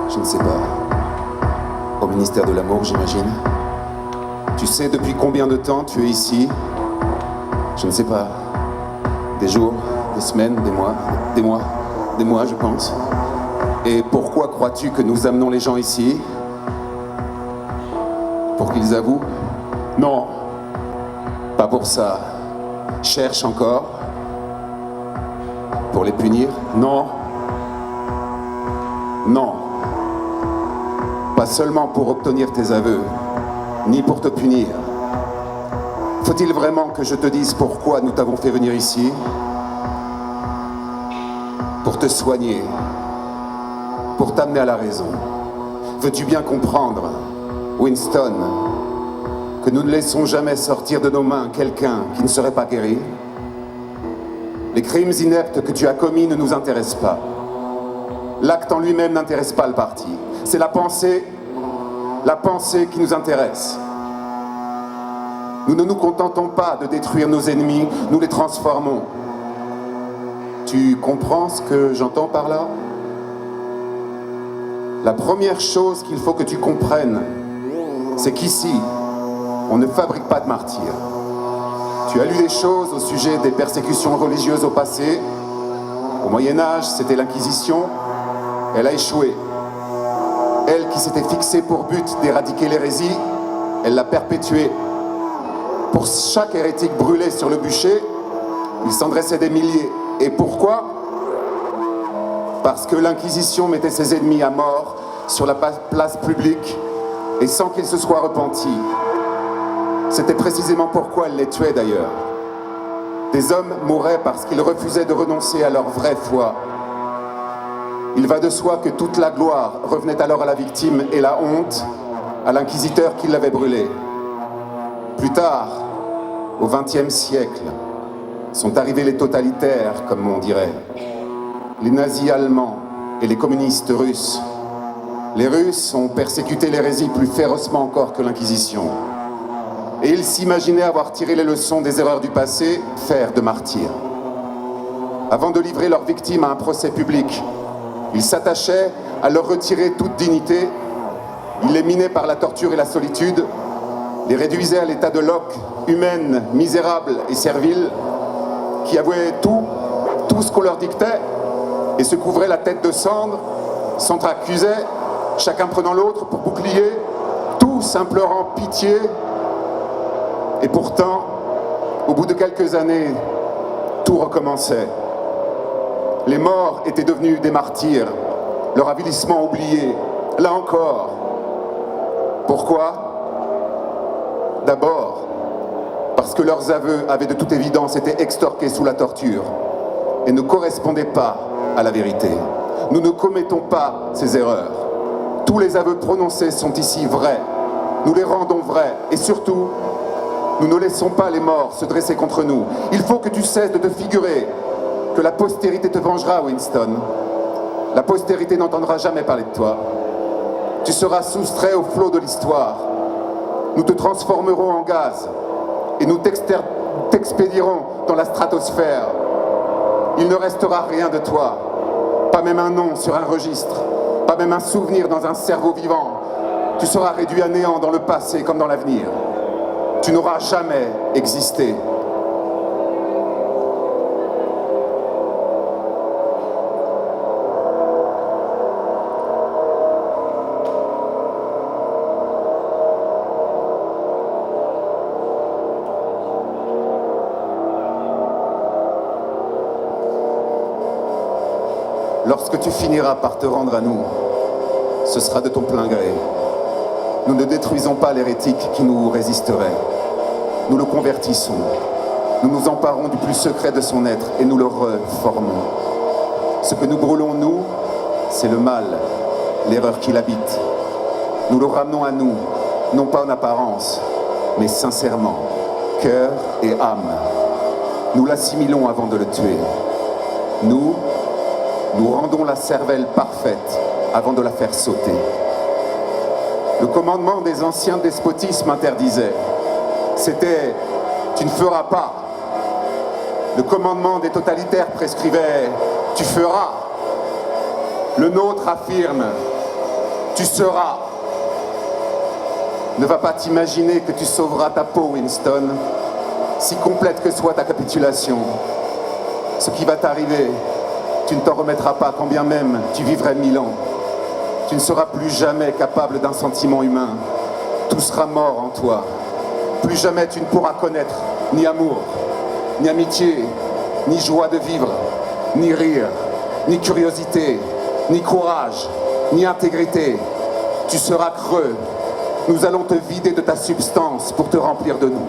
Je ne sais pas. Au ministère de l'Amour, j'imagine. Tu sais depuis combien de temps tu es ici? Je ne sais pas. Des jours, des semaines, des mois, je pense. Et pourquoi crois-tu que nous amenons les gens ici? Pour qu'ils avouent? Non, pas pour ça. Cherche encore. Pour les punir? Non. Non. Pas seulement pour obtenir tes aveux, ni pour te punir. Faut-il vraiment que je te dise pourquoi nous t'avons fait venir ici? Pour te soigner, pour t'amener à la raison. Veux-tu bien comprendre, Winston, que nous ne laissons jamais sortir de nos mains quelqu'un qui ne serait pas guéri? Les crimes ineptes que tu as commis ne nous intéressent pas. L'acte en lui-même n'intéresse pas le parti. C'est la pensée qui nous intéresse. Nous ne nous contentons pas de détruire nos ennemis, nous les transformons. Tu comprends ce que j'entends par là? La première chose qu'il faut que tu comprennes, c'est qu'ici, on ne fabrique pas de martyrs. Tu as lu des choses au sujet des persécutions religieuses au passé. Au Moyen-Âge, c'était l'Inquisition. Elle a échoué. Elle qui s'était fixée pour but d'éradiquer l'hérésie, elle l'a perpétuée. Pour chaque hérétique brûlé sur le bûcher, il s'en dressait des milliers. Et pourquoi? Parce que l'Inquisition mettait ses ennemis à mort sur la place publique et sans qu'ils se soient repentis. C'était précisément pourquoi elle les tuait d'ailleurs. Des hommes mouraient parce qu'ils refusaient de renoncer à leur vraie foi. Il va de soi que toute la gloire revenait alors à la victime et la honte à l'inquisiteur qui l'avait brûlé. Plus tard, au XXe siècle, sont arrivés les totalitaires, comme on dirait, les nazis allemands et les communistes russes. Les Russes ont persécuté l'hérésie plus férocement encore que l'Inquisition. Et ils s'imaginaient avoir tiré les leçons des erreurs du passé, faire de martyrs. Avant de livrer leurs victimes à un procès public, ils s'attachaient à leur retirer toute dignité, ils les minaient par la torture et la solitude, les réduisaient à l'état de loques humaines, misérables et serviles, qui avouaient tout ce qu'on leur dictait, et se couvraient la tête de cendre, s'entre-accusaient, chacun prenant l'autre pour bouclier, tous implorant pitié. Et pourtant, au bout de quelques années, tout recommençait. Les morts étaient devenus des martyrs, leur avilissement oublié, là encore. Pourquoi? D'abord, parce que leurs aveux avaient de toute évidence été extorqués sous la torture et ne correspondaient pas à la vérité. Nous ne commettons pas ces erreurs. Tous les aveux prononcés sont ici vrais. Nous les rendons vrais et surtout, nous ne laissons pas les morts se dresser contre nous. Il faut que tu cesses de te figurer que la postérité te vengera, Winston. La postérité n'entendra jamais parler de toi. Tu seras soustrait au flot de l'histoire. Nous te transformerons en gaz et nous t'expédierons dans la stratosphère. Il ne restera rien de toi, pas même un nom sur un registre, pas même un souvenir dans un cerveau vivant. Tu seras réduit à néant dans le passé comme dans l'avenir. Tu n'auras jamais existé. Lorsque tu finiras par te rendre à nous, ce sera de ton plein gré. Nous ne détruisons pas l'hérétique qui nous résisterait. Nous le convertissons. Nous nous emparons du plus secret de son être et nous le reformons. Ce que nous brûlons, nous, c'est le mal, l'erreur qui l'habite. Nous le ramenons à nous, non pas en apparence, mais sincèrement, cœur et âme. Nous l'assimilons avant de le tuer. Nous rendons la cervelle parfaite avant de la faire sauter. Le commandement des anciens despotismes interdisait. C'était « tu ne feras pas ». Le commandement des totalitaires prescrivait « tu feras ». Le nôtre affirme, tu seras. Ne va pas t'imaginer que tu sauveras ta peau, Winston, si complète que soit ta capitulation. Ce qui va t'arriver, tu ne t'en remettras pas, quand bien même tu vivrais 1000 ans. Tu ne seras plus jamais capable d'un sentiment humain. Tout sera mort en toi. Plus jamais tu ne pourras connaître ni amour, ni amitié, ni joie de vivre, ni rire, ni curiosité, ni courage, ni intégrité. Tu seras creux. Nous allons te vider de ta substance pour te remplir de nous.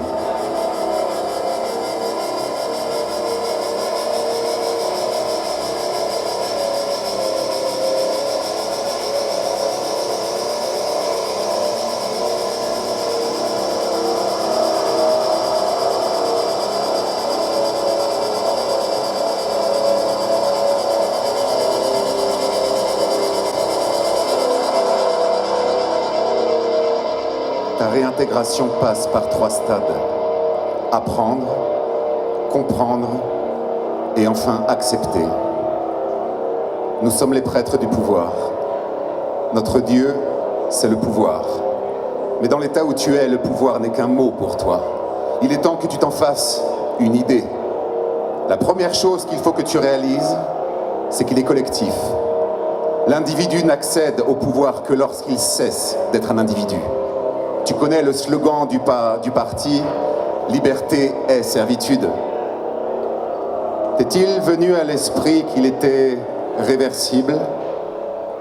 La réintégration passe par 3 stades. Apprendre, comprendre et enfin accepter. Nous sommes les prêtres du pouvoir. Notre Dieu, c'est le pouvoir. Mais dans l'état où tu es, le pouvoir n'est qu'un mot pour toi. Il est temps que tu t'en fasses une idée. La première chose qu'il faut que tu réalises, c'est qu'il est collectif. L'individu n'accède au pouvoir que lorsqu'il cesse d'être un individu. Tu connais le slogan du parti « Liberté est servitude ». T'est-il venu à l'esprit qu'il était réversible?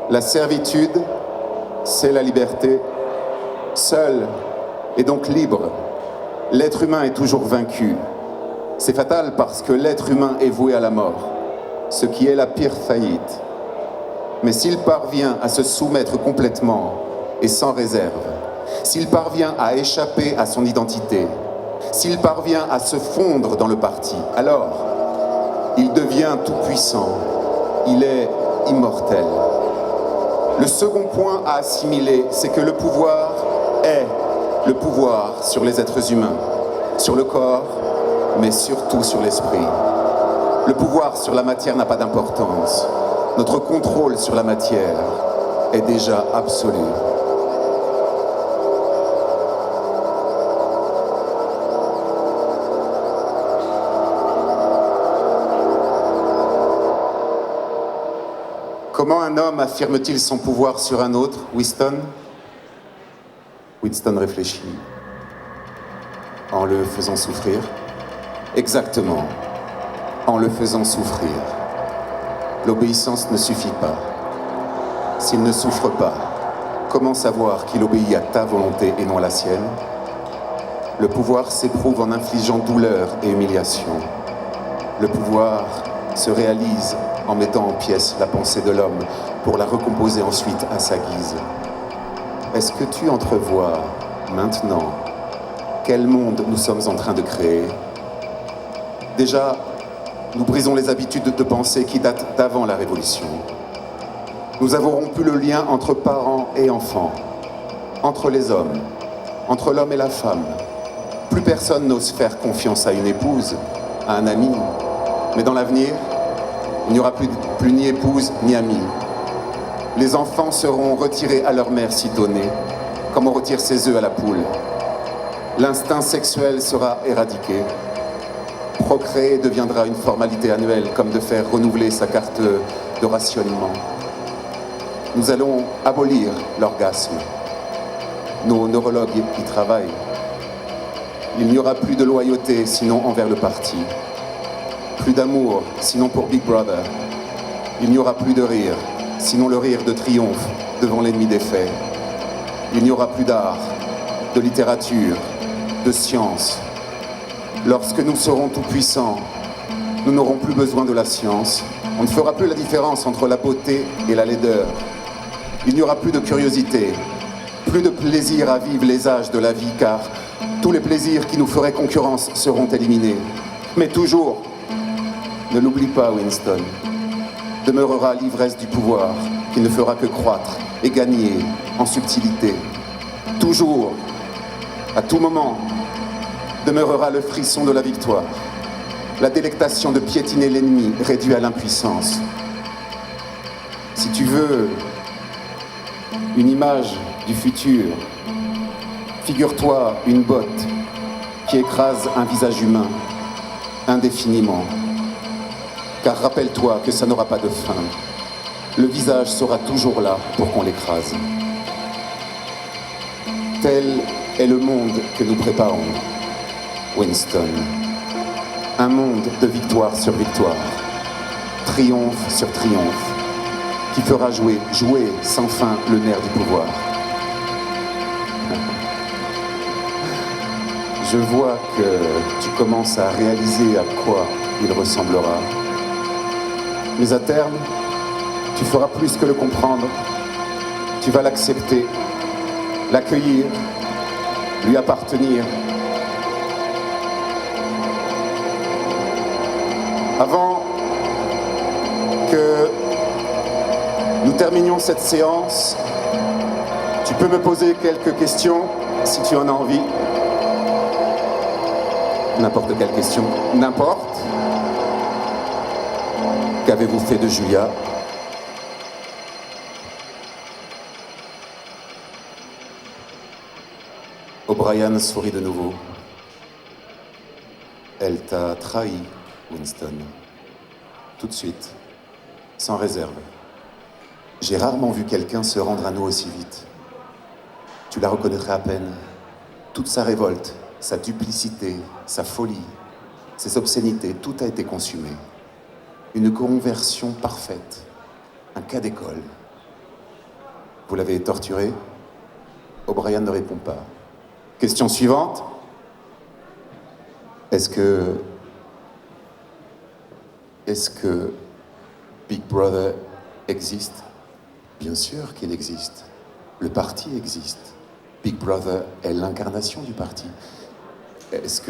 La servitude, c'est la liberté. Seul et donc libre, l'être humain est toujours vaincu. C'est fatal parce que l'être humain est voué à la mort, ce qui est la pire faillite. Mais s'il parvient à se soumettre complètement et sans réserve, s'il parvient à échapper à son identité, s'il parvient à se fondre dans le parti, alors il devient tout-puissant, il est immortel. Le second point à assimiler, c'est que le pouvoir est le pouvoir sur les êtres humains, sur le corps, mais surtout sur l'esprit. Le pouvoir sur la matière n'a pas d'importance. Notre contrôle sur la matière est déjà absolu. Comment un homme affirme-t-il son pouvoir sur un autre, Winston? Winston réfléchit. En le faisant souffrir? Exactement. En le faisant souffrir. L'obéissance ne suffit pas. S'il ne souffre pas, comment savoir qu'il obéit à ta volonté et non à la sienne? Le pouvoir s'éprouve en infligeant douleur et humiliation. Le pouvoir se réalise en mettant en pièces la pensée de l'homme pour la recomposer ensuite à sa guise. Est-ce que tu entrevois maintenant quel monde nous sommes en train de créer? Déjà, nous brisons les habitudes de pensée qui datent d'avant la Révolution. Nous avons rompu le lien entre parents et enfants, entre les hommes, entre l'homme et la femme. Plus personne n'ose faire confiance à une épouse, à un ami. Mais dans l'avenir, il n'y aura plus ni épouse ni ami. Les enfants seront retirés à leur mère sitôt nés, comme on retire ses œufs à la poule. L'instinct sexuel sera éradiqué. Procréer deviendra une formalité annuelle, comme de faire renouveler sa carte de rationnement. Nous allons abolir l'orgasme. Nos neurologues y travaillent. Il n'y aura plus de loyauté, sinon envers le parti. Plus d'amour, sinon pour Big Brother. Il n'y aura plus de rire, sinon le rire de triomphe devant l'ennemi des faits. Il n'y aura plus d'art, de littérature, de science. Lorsque nous serons tout-puissants, nous n'aurons plus besoin de la science. On ne fera plus la différence entre la beauté et la laideur. Il n'y aura plus de curiosité, plus de plaisir à vivre les âges de la vie, car tous les plaisirs qui nous feraient concurrence seront éliminés. Mais toujours, ne l'oublie pas, Winston, demeurera l'ivresse du pouvoir qui ne fera que croître et gagner en subtilité. Toujours, à tout moment, demeurera le frisson de la victoire, la délectation de piétiner l'ennemi réduit à l'impuissance. Si tu veux une image du futur, figure-toi une botte qui écrase un visage humain indéfiniment. Car rappelle-toi que ça n'aura pas de fin. Le visage sera toujours là pour qu'on l'écrase. Tel est le monde que nous préparons, Winston. Un monde de victoire sur victoire, triomphe sur triomphe, qui fera jouer sans fin le nerf du pouvoir. Je vois que tu commences à réaliser à quoi il ressemblera. Mais à terme, tu feras plus que le comprendre. Tu vas l'accepter, l'accueillir, lui appartenir. Avant que nous terminions cette séance, tu peux me poser quelques questions si tu en as envie. N'importe quelle question, n'importe. Qu'avez-vous fait de Julia ? O'Brien sourit de nouveau. Elle t'a trahi, Winston. Tout de suite, sans réserve. J'ai rarement vu quelqu'un se rendre à nous aussi vite. Tu la reconnaîtrais à peine. Toute sa révolte, sa duplicité, sa folie, ses obscénités, tout a été consumé. Une conversion parfaite, un cas d'école. Vous l'avez torturé ? O'Brien ne répond pas. Question suivante. Est-ce que Big Brother existe ? Bien sûr qu'il existe. Le parti existe. Big Brother est l'incarnation du parti. Est-ce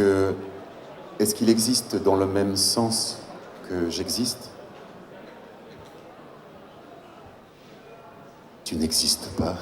qu'il existe dans le même sens que j'existe ? Tu n'existes pas.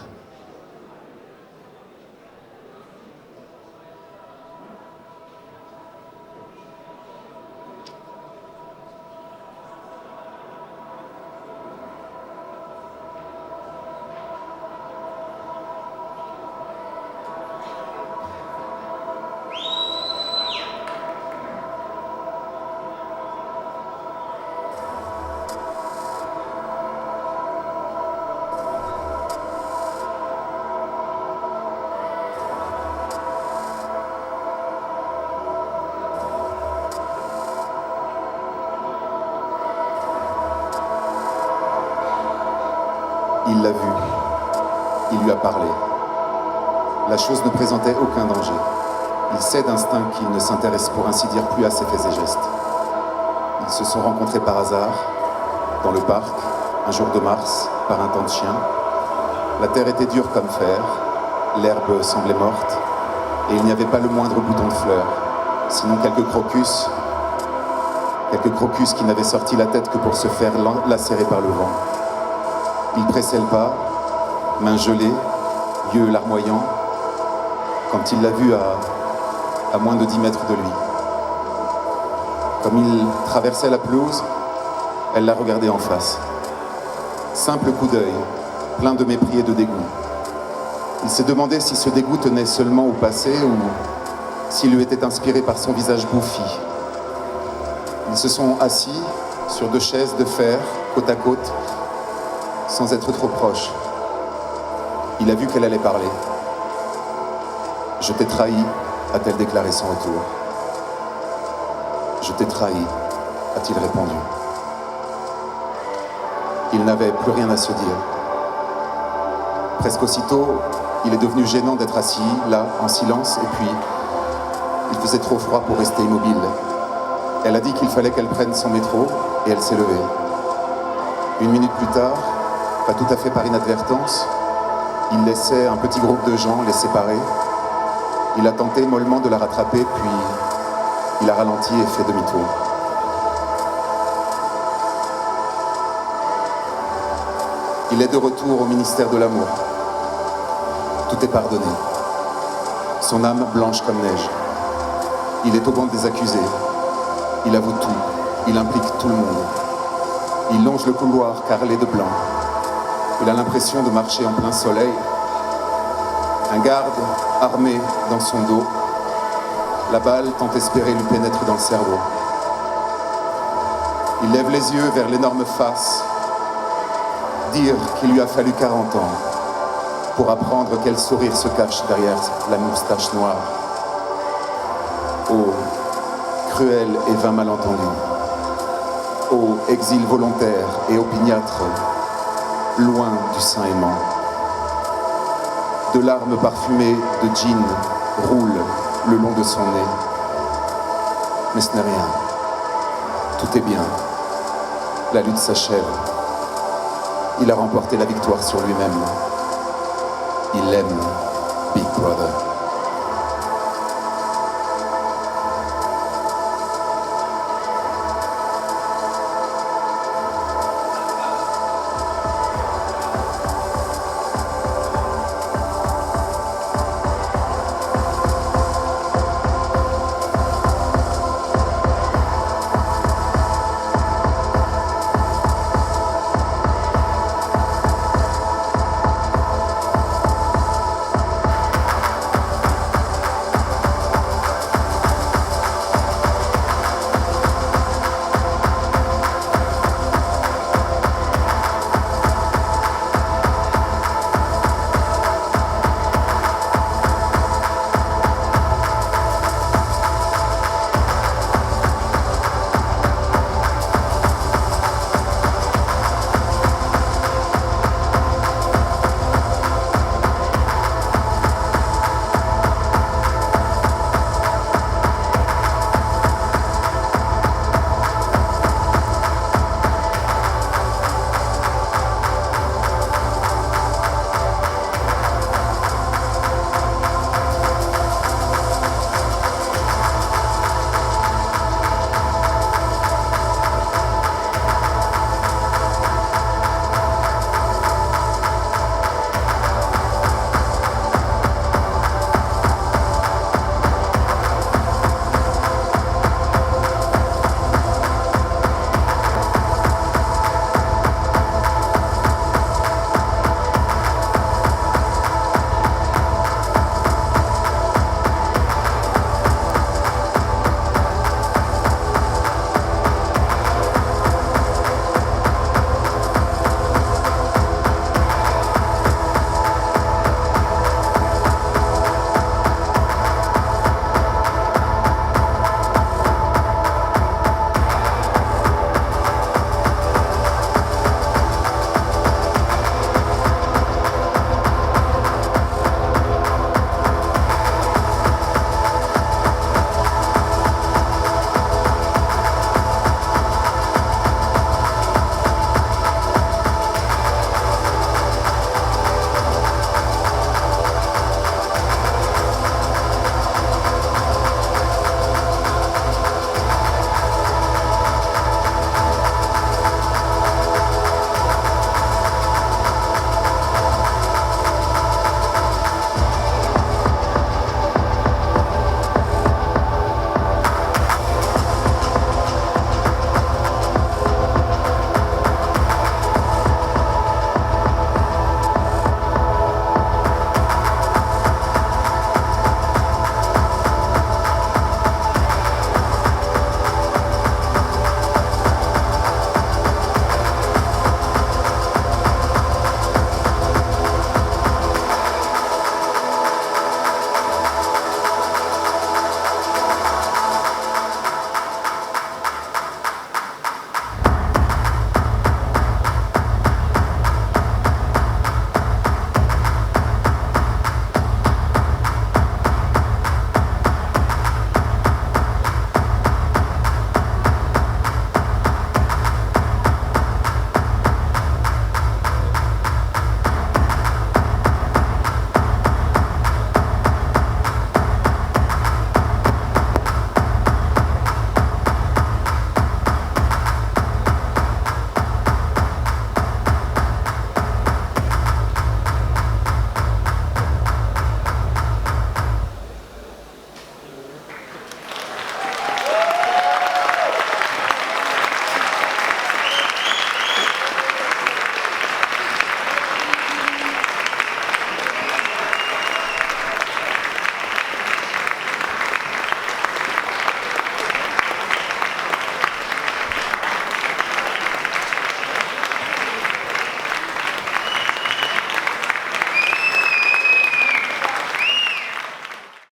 Il l'a vu. Il lui a parlé. La chose ne présentait aucun danger. Il sait d'instinct qu'il ne s'intéresse pour ainsi dire plus à ses faits et gestes. Ils se sont rencontrés par hasard, dans le parc, un jour de mars, par un temps de chien. La terre était dure comme fer, l'herbe semblait morte, et il n'y avait pas le moindre bouton de fleur, sinon quelques crocus qui n'avaient sorti la tête que pour se faire lacérer par le vent. Il pressait le pas, mains gelées, yeux larmoyants, quand il l'a vue à moins de 10 mètres de lui. Comme il traversait la pelouse, elle l'a regardé en face. Simple coup d'œil, plein de mépris et de dégoût. Il s'est demandé si ce dégoût tenait seulement au passé ou s'il lui était inspiré par son visage bouffi. Ils se sont assis sur 2 chaises de fer, côte à côte, sans être trop proches. Il a vu qu'elle allait parler. « Je t'ai trahi », a-t-elle déclaré sans retour. « Je t'ai trahi », a-t-il répondu. Il n'avait plus rien à se dire. Presque aussitôt, il est devenu gênant d'être assis, là, en silence, et puis, il faisait trop froid pour rester immobile. Elle a dit qu'il fallait qu'elle prenne son métro, et elle s'est levée. 1 minute plus tard, pas tout à fait par inadvertance, il laissait un petit groupe de gens les séparer. Il a tenté mollement de la rattraper, puis il a ralenti et fait demi-tour. Il est de retour au ministère de l'amour. Tout est pardonné. Son âme blanche comme neige. Il est au banc des accusés. Il avoue tout. Il implique tout le monde. Il longe le couloir carrelé de blanc. Il a l'impression de marcher en plein soleil. Un garde armé dans son dos. La balle tant espérée lui pénètre dans le cerveau. Il lève les yeux vers l'énorme face. Dire qu'il lui a fallu 40 ans pour apprendre quel sourire se cache derrière la moustache noire. Ô cruel et vain malentendu. Ô exil volontaire et opiniâtre, loin du sein aimant. De larmes parfumées de gin roulent le long de son nez. Mais ce n'est rien. Tout est bien. La lutte s'achève. Il a remporté la victoire sur lui-même. Il aime Big Brother.